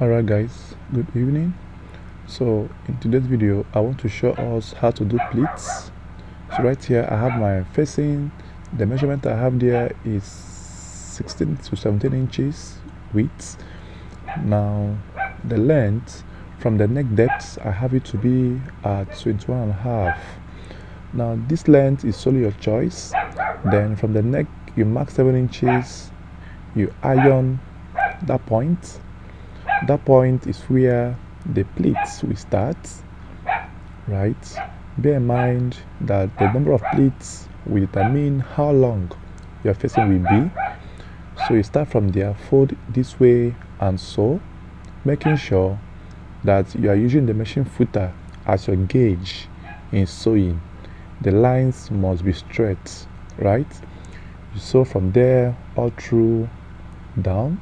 Alright guys, good evening. So in today's video I want to show us how to do pleats. So right here I have my facing. The measurement I have there is 16 to 17 inches width. Now the length from the neck depth I have it to be at 21 and a half. Now this length is solely your choice. Then from the neck you mark 7 inches, you iron that point. That point is where the pleats will start, right? Bear in mind that the number of pleats will determine how long your facing will be. So you start from there, fold this way and sew, making sure that you are using the machine footer as your gauge in sewing. The lines must be straight, right? You sew from there all through down.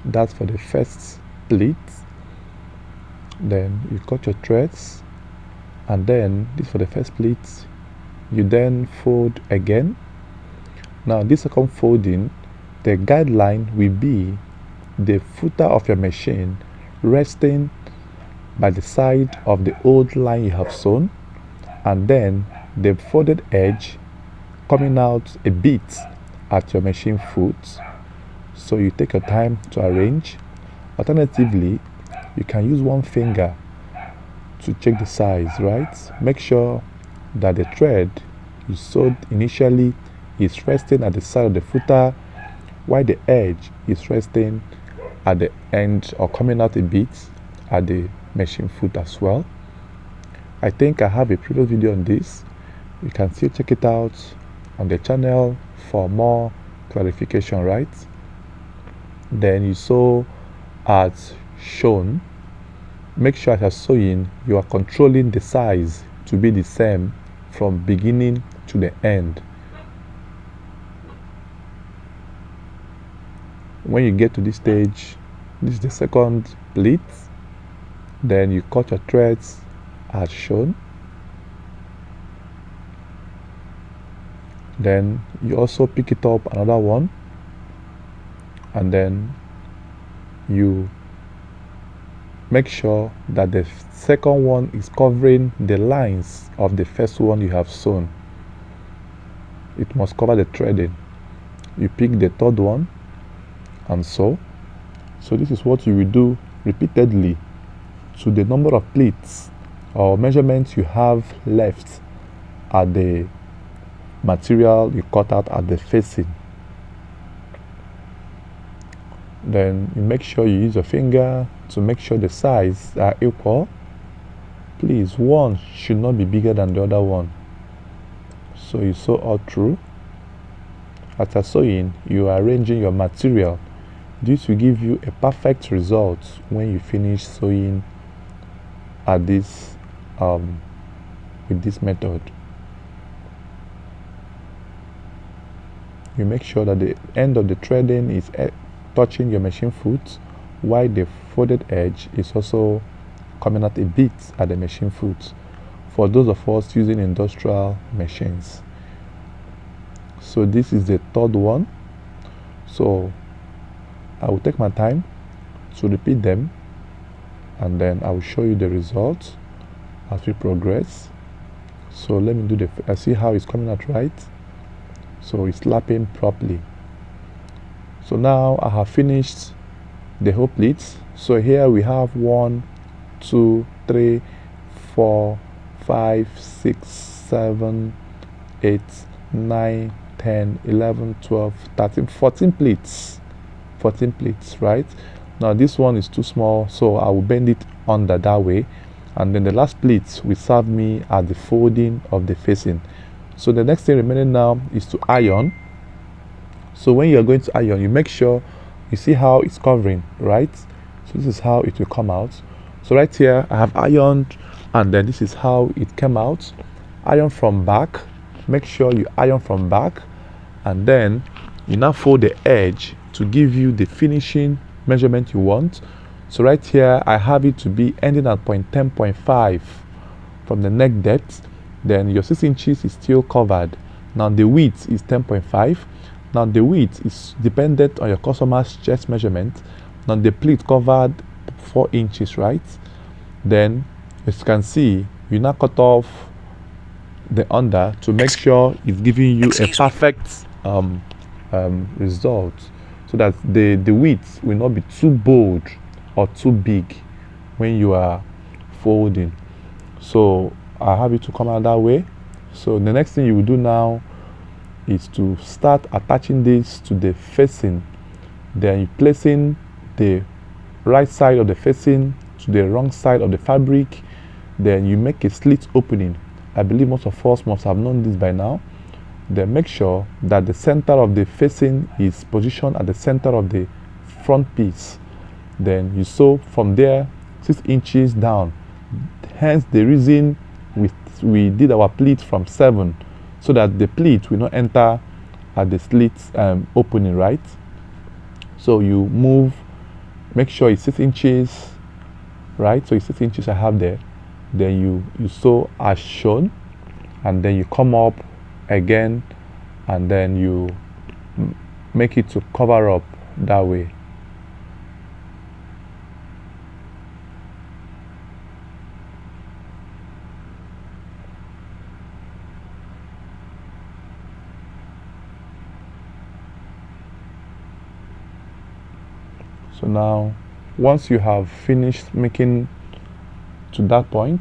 That's for the first pleat. Then you cut your threads, and then this for the first pleat. You then fold again. Now this second folding, the guideline will be the footer of your machine resting by the side of the old line you have sewn, and then the folded edge coming out a bit at your machine foot. So you take your time to arrange. Alternatively, you can use one finger to check the size, right? Make sure that the thread you sewed initially is resting at the side of the footer, while the edge is resting at the end or coming out a bit at the machine foot as well. I think I have a previous video on this. You can still check it out on the channel for more clarification, right? Then you sew as shown. Make sure as you're sewing you are controlling the size to be the same from beginning to the end. When you get to this stage, this is the second pleat. Then you cut your threads as shown. Then you also pick it up another one, and then you make sure that the second one is covering the lines of the first one you have sewn. It must cover the threading. You pick the third one and sew. So this is what you will do repeatedly to the number of pleats or measurements you have left at the material you cut out at the facing. Then you make sure you use your finger to make sure the size are equal. Please, one should not be bigger than the other one. So you sew all through. After sewing, you are arranging your material. This will give you a perfect result when you finish sewing at this with this method. You make sure that the end of the threading is touching your machine foot, while the folded edge is also coming out a bit at the machine foot for those of us using industrial machines. So this is the third one. So I will take my time to repeat them, and then I will show you the results as we progress. So let me do I see how it's coming out right. So it's lapping properly. So now I have finished the whole pleats. So here we have 1, 2, 3, 4, 5, 6, 7, 8, 9, 10, 11, 12, 13, 14 pleats. 14 pleats, right? Now this one is too small, so I will bend it under that way, and then the last pleats will serve me at the folding of the facing. So the next thing remaining now is to iron. So when you are going to iron, you make sure you see how it's covering, right? So this is how it will come out. So right here I have ironed, and then this is how it came out. Iron from back. Make sure you iron from back, and then you now fold the edge to give you the finishing measurement you want. So right here I have it to be ending at point 10.5 from the neck depth. Then your 6 inches is still covered. Now the width is 10.5. Now the width is dependent on your customer's chest measurement, Now the pleat covered 4 inches, right? Then, as you can see, you now cut off the under to make sure it's giving you a perfect result, so that the width will not be too bold or too big when you are folding. So I have it to come out that way. So the next thing you will do now is to start attaching this to the facing. Then you placing the right side of the facing to the wrong side of the fabric. Then you make a slit opening. I believe most of us must have known this by now. Then make sure that the center of the facing is positioned at the center of the front piece. Then you sew from there 6 inches down. Hence the reason we did our pleat from 7, so that the pleat will not enter at the slit opening, right? So you move, make sure it's 6 inches, right? So it's 6 inches I have there. Then you sew as shown, and then you come up again, and then you make it to cover up that way. So now, once you have finished making to that point,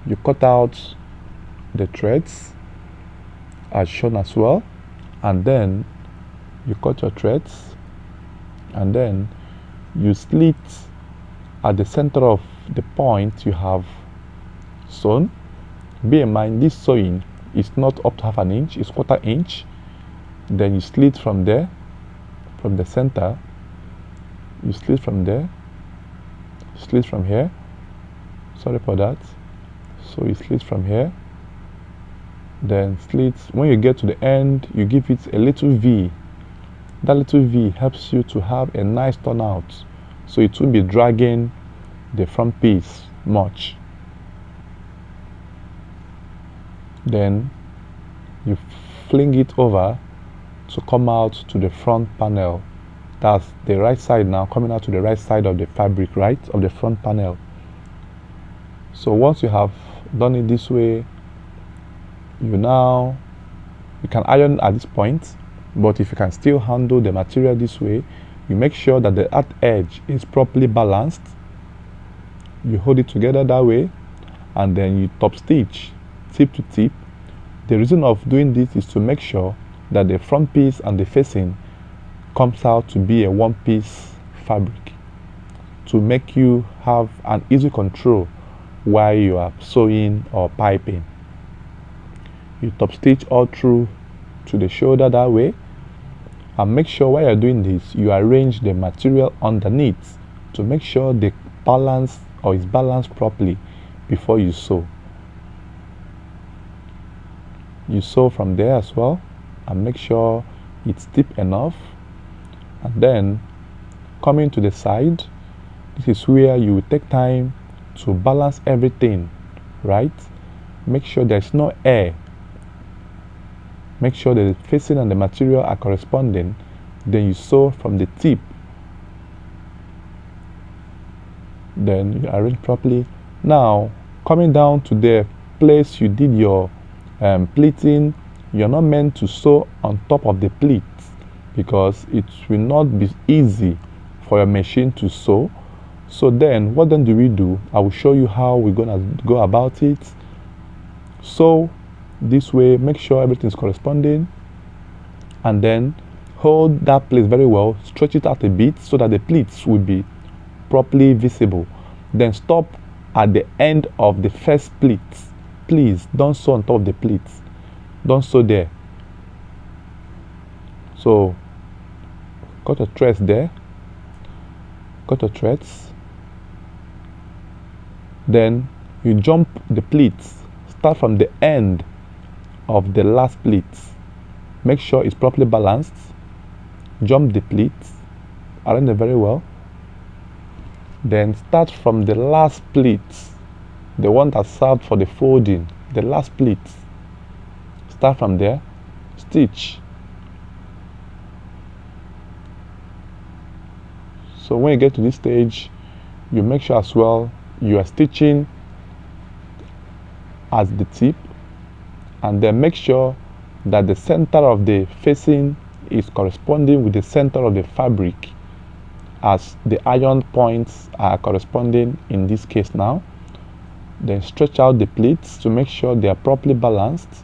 you cut out the threads as shown as well, and then you cut your threads, and then you slit at the center of the point you have sewn. Bear in mind, this sewing is not up to half an inch, it's 1/4 inch. Then you slit from there, from the center. You slit from there, slit from here, sorry for that. So you slit from here, then slit. When you get to the end, you give it a little V. That little V helps you to have a nice turnout, so it won't be dragging the front piece much. Then you fling it over to come out to the front panel. That's the right side now, coming out to the right side of the fabric, right, of the front panel. So once you have done it this way, you can iron at this point, but if you can still handle the material this way, you make sure that the edge is properly balanced. You hold it together that way, and then you top stitch tip to tip. The reason of doing this is to make sure that the front piece and the facing comes out to be a one-piece fabric, to make you have an easy control while you are sewing or piping. You top stitch all through to the shoulder that way, and make sure while you're doing this, you arrange the material underneath to make sure the balance or is balanced properly before you sew. You sew from there as well, and make sure it's deep enough. And then coming to the side, this is where you will take time to balance everything, right? Make sure there's no air. Make sure the facing and the material are corresponding. Then you sew from the tip. Then you arrange properly. Now, coming down to the place you did your pleating, you're not meant to sew on top of the pleat, because it will not be easy for your machine to sew. So then what then do we do? I will show you how we're gonna go about it. Sew this way, make sure everything is corresponding, and then hold that place very well, stretch it out a bit so that the pleats will be properly visible. Then stop at the end of the first pleat. Please don't sew on top of the pleats, don't sew there. So cut your threads there, cut your threads, then you jump the pleats. Start from the end of the last pleat, make sure it's properly balanced, jump the pleats, arrange it very well, then start from the last pleat, the one that served for the folding, the last pleat. Start from there, stitch, So when you get to this stage, you make sure as well you are stitching at the tip, and then make sure that the center of the facing is corresponding with the center of the fabric, as the iron points are corresponding in this case now. Then stretch out the pleats to make sure they are properly balanced,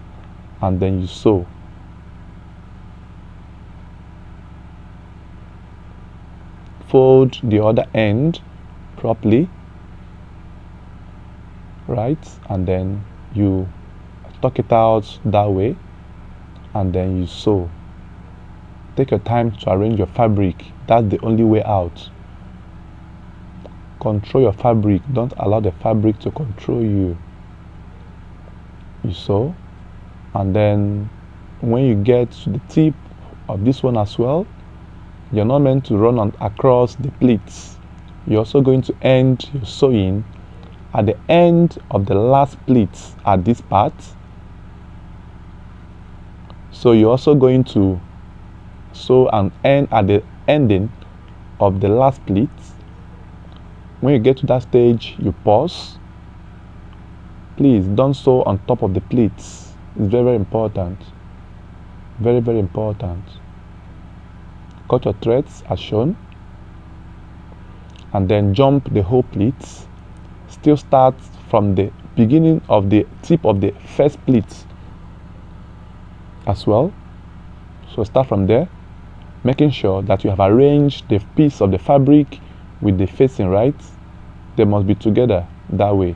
and then you sew. Fold the other end properly, right, and then you tuck it out that way, and then you sew. Take your time to arrange your fabric. That's the only way out. Control your fabric. Don't allow the fabric to control you. You sew, and then when you get to the tip of this one as well, you're not meant to run across the pleats. You're also going to end your sewing at the end of the last pleats at this part. So you're also going to sew and end at the ending of the last pleat. When you get to that stage, you pause. Please don't sew on top of the pleats. It's very, very important. Very, very important. Cut your threads as shown, and then jump the whole pleats. Still start from the beginning of the tip of the first pleat as well. So start from there, making sure that you have arranged the piece of the fabric with the facing, right? They must be together that way.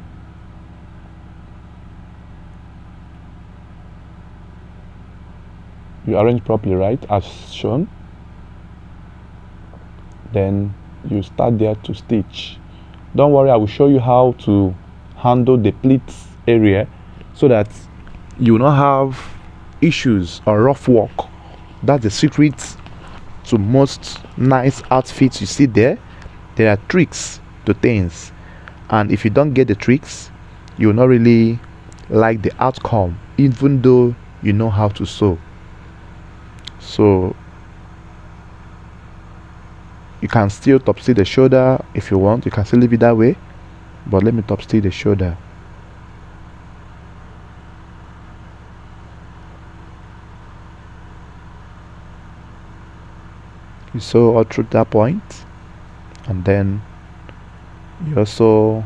You arrange properly, right, as shown. Then you start there to stitch. Don't worry, I will show you how to handle the pleats area so that you will not have issues or rough work. That's the secret to most nice outfits you see there. There are tricks to things, and if you don't get the tricks, you will not really like the outcome, even though you know how to sew. So you can still top stitch the shoulder if you want. You can still leave it that way, but let me top stitch the shoulder. You sew all through that point, and then you also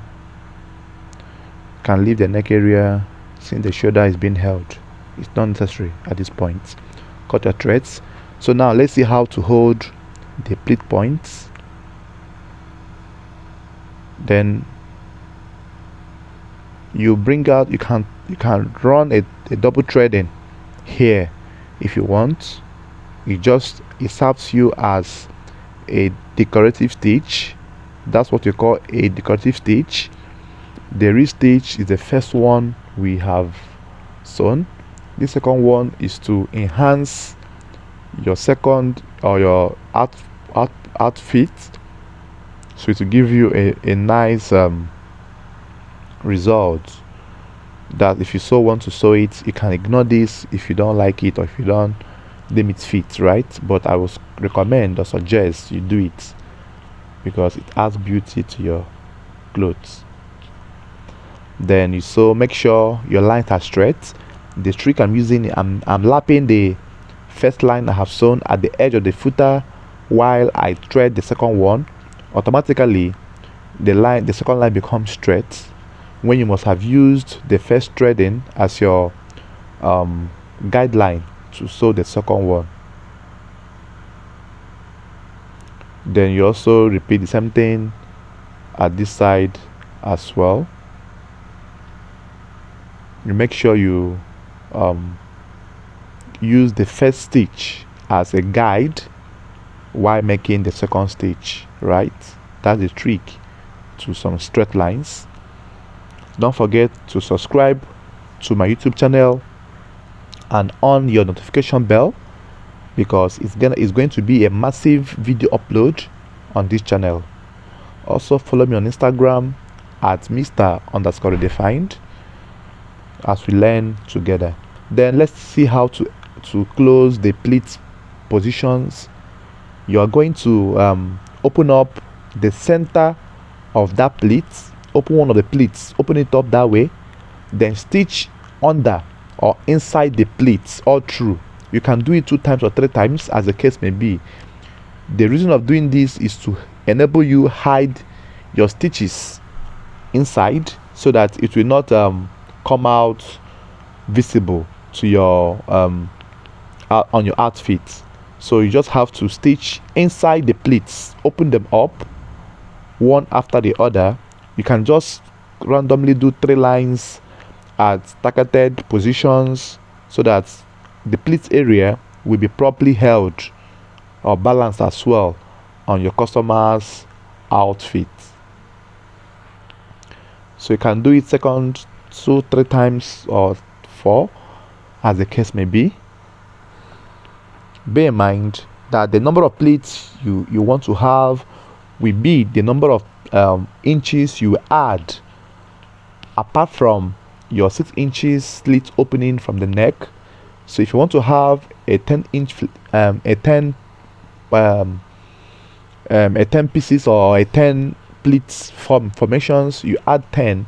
can leave the neck area since the shoulder is being held. It's not necessary at this point. Cut your threads. So now let's see how to hold the pleat points. Then you bring out, you can run a double threading here if you want. It serves you as a decorative stitch. That's what you call a decorative stitch. The re-stitch is the first one we have sewn. The second one is to enhance your second or your outfit, so it will give you a nice result. That if you so want to sew it, you can ignore this if you don't like it or if you don't deem it fit, right? But I would recommend or suggest you do it because it adds beauty to your clothes. Then you sew, make sure your lines are straight. The trick I'm using, I'm lapping the first line I have sewn at the edge of the footer while I thread the second one. Automatically the second line becomes straight when you must have used the first threading as your guideline to sew the second one. Then you also repeat the same thing at this side as well. You make sure you use the first stitch as a guide while making the second stitch, right? That's the trick to some straight lines. Don't forget to subscribe to my YouTube channel and on your notification bell because it's going to be a massive video upload on this channel. Also follow me on Instagram at Mr_redefined as we learn together. Then let's see how to close the pleat positions. You are going to open up the center of that pleat, open one of the pleats, open it up that way, then stitch under or inside the pleats all through. You can do it 2 times or 3 times as the case may be. The reason of doing this is to enable you hide your stitches inside so that it will not come out visible to your on your outfit. So you just have to stitch inside the pleats, open them up one after the other. You can just randomly do 3 lines at targeted positions so that the pleat area will be properly held or balanced as well on your customer's outfit. So you can do it second 2-3 times or 4 as the case may be. Bear in mind that the number of pleats you want to have will be the number of inches you add apart from your 6 inches slit opening from the neck. So if you want to have a 10-inch a 10 pieces or a 10 pleats formations, you add 10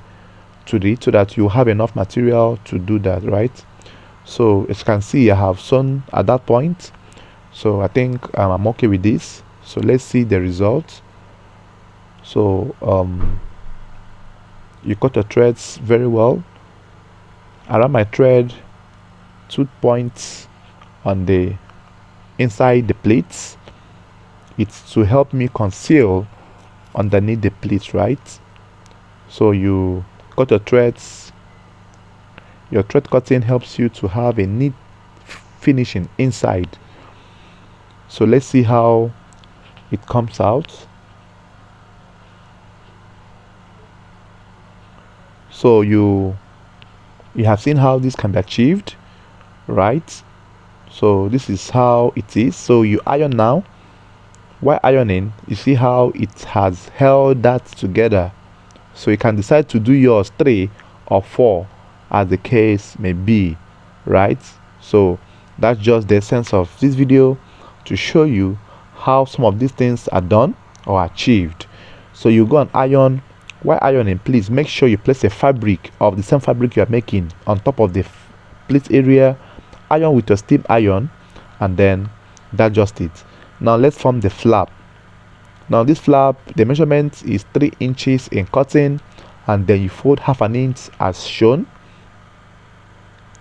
to it so that you have enough material to do that, right? So as you can see, I have sewn at that point, so I think I'm okay with this. So let's see the result. So you cut your threads very well. Around my thread 2 points on the inside the pleats. It's to help me conceal underneath the pleats, right? So you cut your threads. Your thread cutting helps you to have a neat finishing inside. So let's see how it comes out. So you have seen how this can be achieved, right? So this is how it is. So you iron now. While ironing, you see how it has held that together. So you can decide to do yours 3 or 4 as the case may be, right? So that's just the essence of this video, to show you how some of these things are done or achieved. So you go and iron. While ironing, please make sure you place a fabric of the same fabric you are making on top of the pleat area. Iron with your steam iron, and then that's just it. Now let's form the flap. Now this flap, the measurement is 3 inches in cutting, and then you fold 1/2 inch as shown.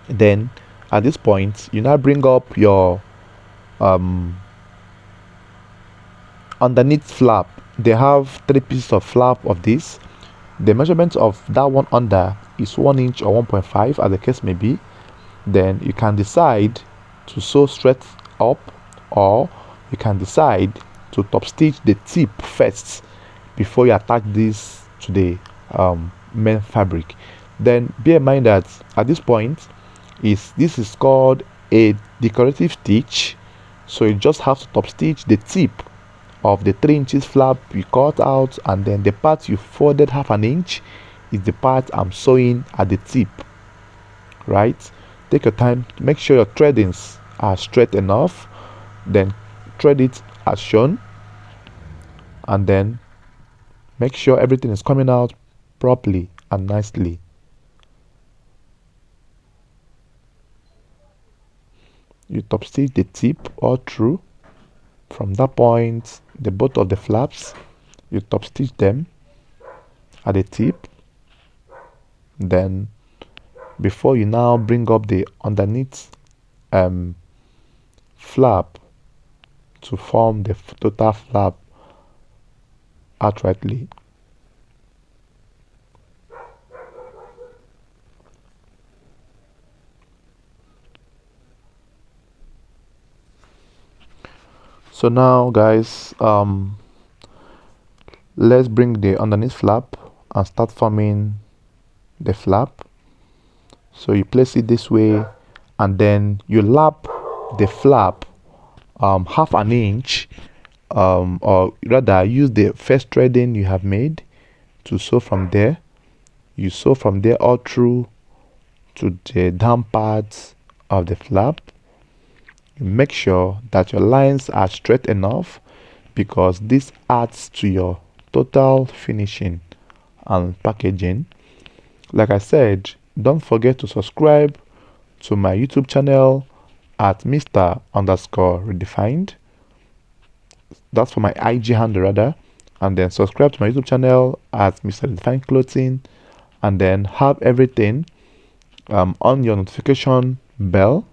Then at this point, you now bring up your underneath flap. They have 3 pieces of flap of this. The measurement of that one under is 1 inch or 1.5 as the case may be. Then you can decide to sew straight up, or you can decide to top stitch the tip first before you attach this to the main fabric. Then bear in mind that at this point this is called a decorative stitch. So you just have to top stitch the tip of the 3 inches flap you cut out, and then the part you folded 1/2 inch is the part I'm sewing at the tip, right? Take your time, make sure your threadings are straight enough, then thread it as shown, and then make sure everything is coming out properly and nicely. You top stitch the tip all through. From that point, the both of the flaps, you top stitch them at the tip. Then before you now bring up the underneath flap to form the total flap outrightly. So now guys, let's bring the underneath flap and start forming the flap. So you place it this way, and then you lap the flap 1/2 inch, or rather use the first threading you have made to sew from there. You sew from there all through to the down parts of the flap. You make sure that your lines are straight enough, because this adds to your total finishing and packaging. Like I said, don't forget to subscribe to my YouTube channel at Mr. underscore redefined. That's for my IG handle rather. And then subscribe to my YouTube channel at Mr. Redefined Clothing, and then have everything on your notification bell,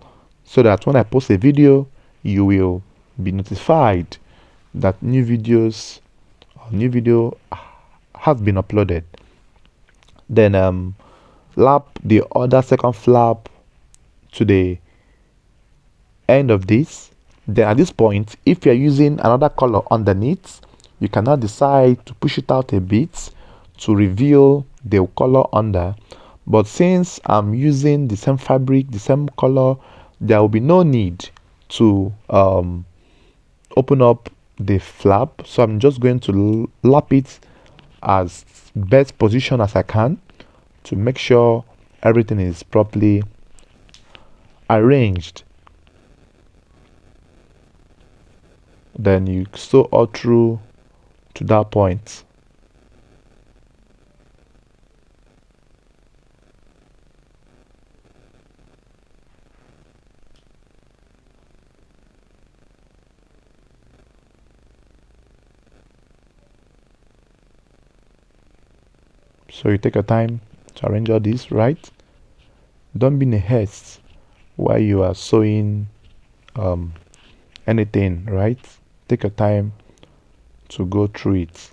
so that when I post a video, you will be notified that new video has been uploaded. Then lap the other second flap to the end of this. Then at this point, if you're using another color underneath, you can now decide to push it out a bit to reveal the color under. But since I'm using the same fabric, the same color, there will be no need to open up the flap. So I'm just going to lap it as best position as I can to make sure everything is properly arranged. Then you sew all through to that point. So you take your time to arrange all this, right? Don't be in a haste while you are sewing anything, right? Take your time to go through it.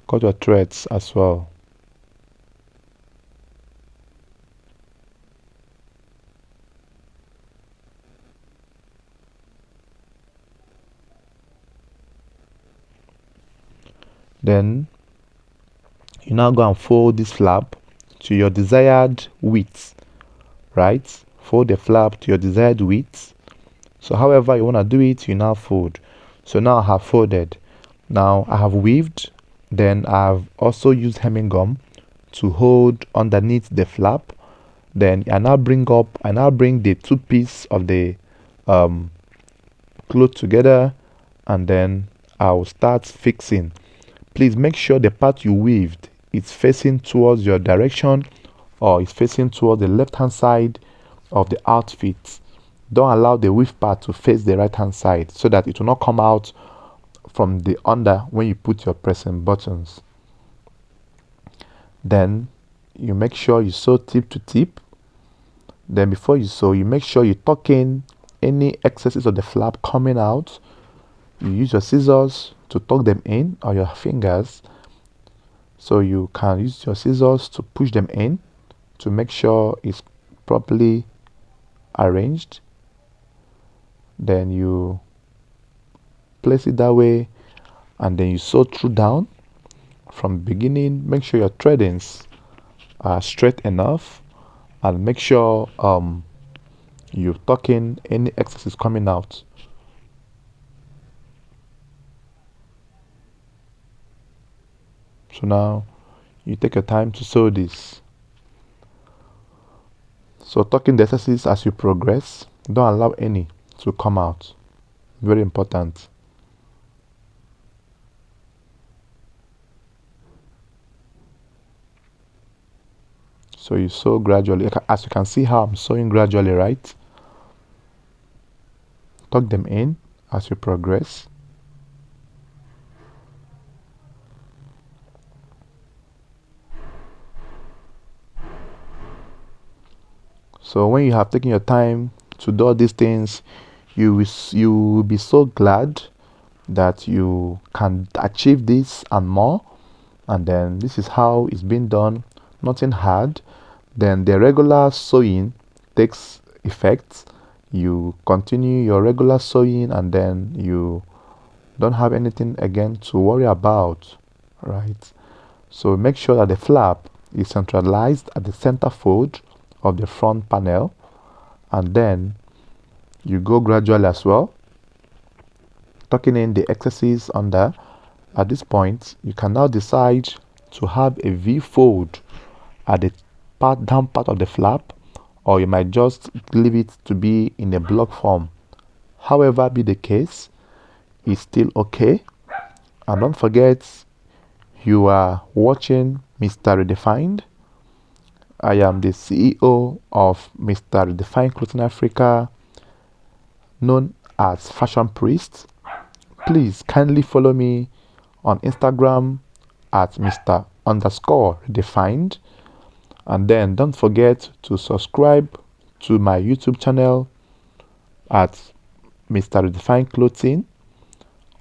Cut your threads as well. Then you now go and fold this flap to your desired width, right? Fold the flap to your desired width. So however you want to do it, you now fold. So now I have folded. Now I have weaved. Then I've also used hemming gum to hold underneath the flap. Then I now bring the two pieces of the cloth together, and then I'll start fixing. Please make sure the part you weaved is facing towards your direction, or is facing towards the left hand side of the outfit. Don't allow the weave part to face the right hand side, so that it will not come out from the under when you put your pressing buttons. Then you make sure you sew tip to tip. Then before you sew, you make sure you tuck in any excesses of the flap coming out. You use your scissors to tuck them in, or your fingers. So you can use your scissors to push them in to make sure it's properly arranged. Then you place it that way, and then you sew through down from the beginning. Make sure your threadings are straight enough, and make sure you tuck in any excesses coming out. So now you take your time to sew this. So tuck in the excesses as you progress. Don't allow any to come out. Very important. So you sew gradually. As you can see how I'm sewing gradually, right? Tuck them in as you progress. So when you have taken your time to do all these things, you will be so glad that you can achieve this and more. And then this is how it's been done. Nothing hard. Then the regular sewing takes effect. You continue your regular sewing, and then you don't have anything again to worry about, right? So make sure that the flap is centralized at the center fold of the front panel, and then you go gradually as well, tucking in the excesses under. At this point, you can now decide to have a V fold at the down part of the flap, or you might just leave it to be in a block form. However be the case, is still okay. And don't forget, you are watching Mr. Redefined. I am the CEO of Mr. Redefined Clothing Africa, known as Fashion Priest. Please kindly follow me on Instagram at Mr. underscore Redefined. And then don't forget to subscribe to my YouTube channel at Mr. Redefined Clothing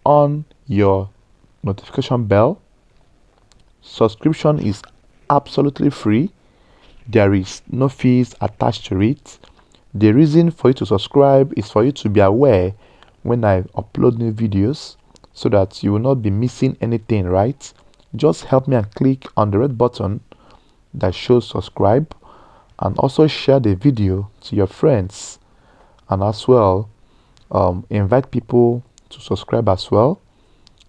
on your notification bell. Subscription is absolutely free. There is no fees attached to it. The reason for you to subscribe is for you to be aware when I upload new videos so that you will not be missing anything, right? Just help me and click on the red button that shows subscribe, and also share the video to your friends, and as well invite people to subscribe as well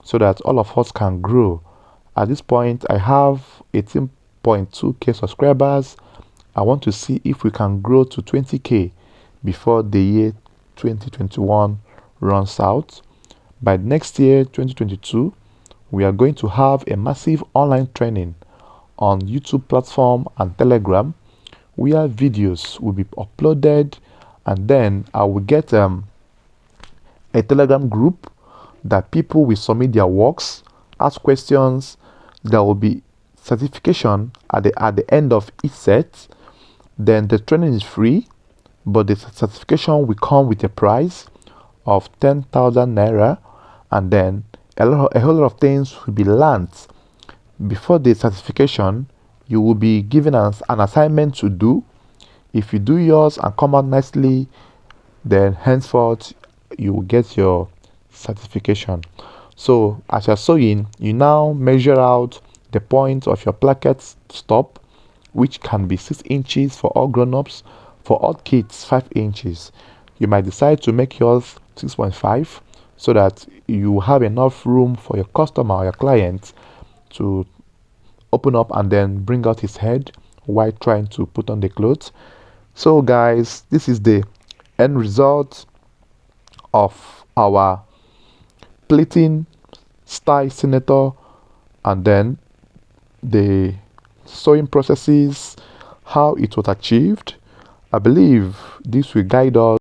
so that all of us can grow. At this point, I have 18.2k subscribers. I want to see if we can grow to 20k before the year 2021 runs out. By next year, 2022, we are going to have a massive online training on YouTube platform and Telegram where videos will be uploaded, and then I will get a Telegram group that people will submit their works, ask questions. There will be certification at the end of each set. Then the training is free, but the certification will come with a price of 10,000 naira, and then a whole lot of things will be learned. Before the certification, you will be given an assignment to do. If you do yours and come out nicely, then henceforth you will get your certification. So as you're sewing, you now measure out the point of your placket stop, which can be 6 inches for all grown-ups. For all kids, 5 inches. You might decide to make yours 6.5 so that you have enough room for your customer or your client to open up and then bring out his head while trying to put on the clothes. So guys, this is the end result of our pleating style senator, and then the sewing processes, how it was achieved. I believe this will guide us